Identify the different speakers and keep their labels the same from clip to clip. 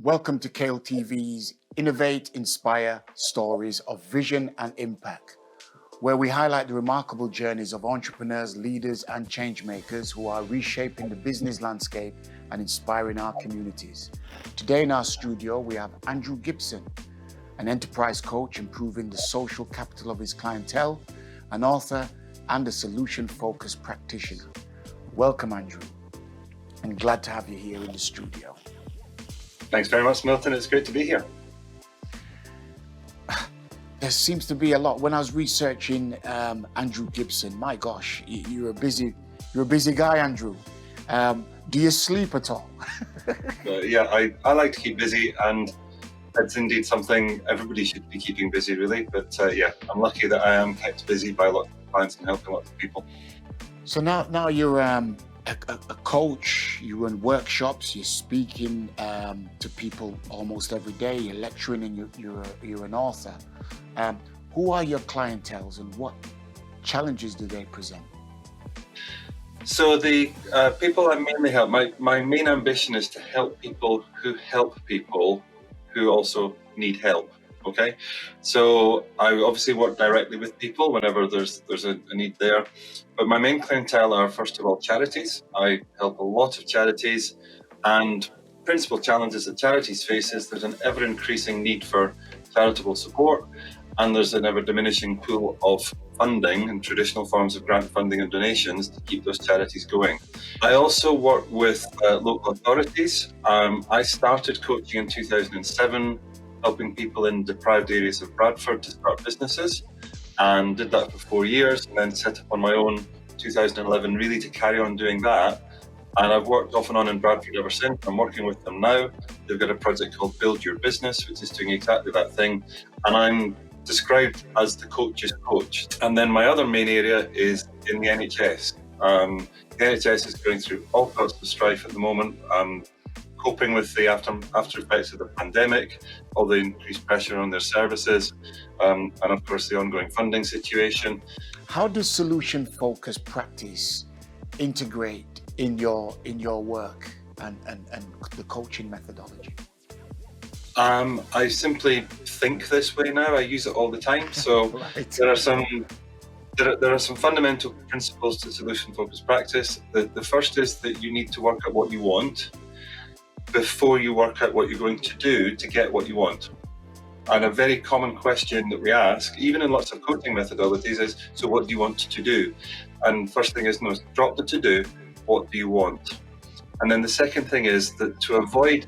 Speaker 1: Welcome to KLTV's Innovate Inspire stories of vision and impact, where we highlight the remarkable journeys of entrepreneurs, leaders, and change makers who are reshaping the business landscape and inspiring our communities. Today in our studio, we have Andrew Gibson, an enterprise coach improving the social capital of his clientele, an author, and a solution-focused practitioner. Welcome, Andrew. I'm glad to have you here in the studio.
Speaker 2: Thanks very much, Milton. It's great to be here.
Speaker 1: There seems to be a lot. When I was researching Andrew Gibson, my gosh, you're a busy guy, Andrew. Do you sleep at all?
Speaker 2: I like to keep busy, and it's indeed something everybody should be keeping busy, really. But I'm lucky that I am kept busy by a lot of clients and helping lots of people.
Speaker 1: So now you're a coach, you run workshops, you're speaking to people almost every day, you're lecturing, and you're an author. Who are your clienteles and what challenges do they present?
Speaker 2: So the people I mainly help, my main ambition is to help people who also need help. Okay, so I obviously work directly with people whenever there's a need there, but my main clientele are, first of all, charities. I help a lot of charities, and principal challenges that charities face is there's an ever-increasing need for charitable support, and there's an ever-diminishing pool of funding and traditional forms of grant funding and donations to keep those charities going. I also work with local authorities. I started coaching in 2007, helping people in deprived areas of Bradford to start businesses, and did that for 4 years, and then set up on my own 2011 really to carry on doing that. And I've worked off and on in Bradford ever since. I'm working with them now. They've got a project called Build Your Business, which is doing exactly that thing, and I'm described as the coach's coach. And then my other main area is in the NHS. The NHS is going through all sorts of strife at the moment, coping with the after effects of the pandemic, all the increased pressure on their services, and of course the ongoing funding situation.
Speaker 1: How does solution-focused practice integrate in your work and the coaching methodology?
Speaker 2: I simply think this way now. I use it all the time. So
Speaker 1: Right.
Speaker 2: There are some fundamental principles to solution-focused practice. The first is that you need to work out what you want before you work out what you're going to do to get what you want. And a very common question that we ask, even in lots of coaching methodologies, is, so what do you want to do? And first thing is, no, drop the to do, what do you want? And then the second thing is that to avoid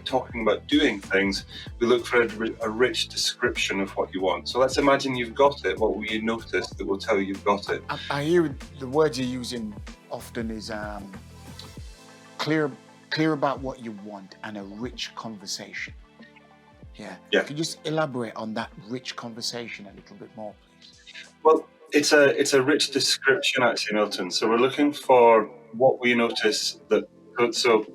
Speaker 2: talking about doing things, we look for a rich description of what you want. So let's imagine you've got it. What will you notice that will tell you you've got it?
Speaker 1: I hear the words you're using often is clear about what you want and a rich conversation. Yeah. Could you just elaborate on that rich conversation a little bit more, please?
Speaker 2: Well, it's a rich description, actually, Milton. So we're looking for what we notice that. So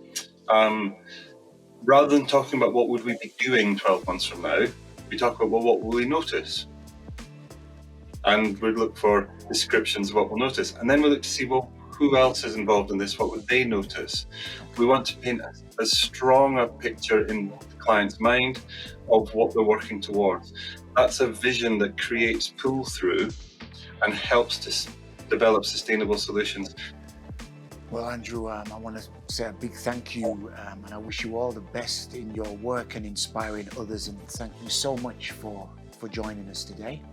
Speaker 2: rather than talking about what would we be doing 12 months from now, we talk about, well, what will we notice? And we look for descriptions of what we'll notice, and then we look to see, well, who else is involved in this? What would they notice? We want to paint as strong a picture in the client's mind of what they're working towards. That's a vision that creates pull-through and helps to develop sustainable solutions.
Speaker 1: Well, Andrew, I want to say a big thank you, and I wish you all the best in your work and inspiring others. And thank you so much for joining us today.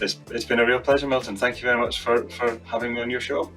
Speaker 2: It's been a real pleasure, Milton. Thank you very much for having me on your show.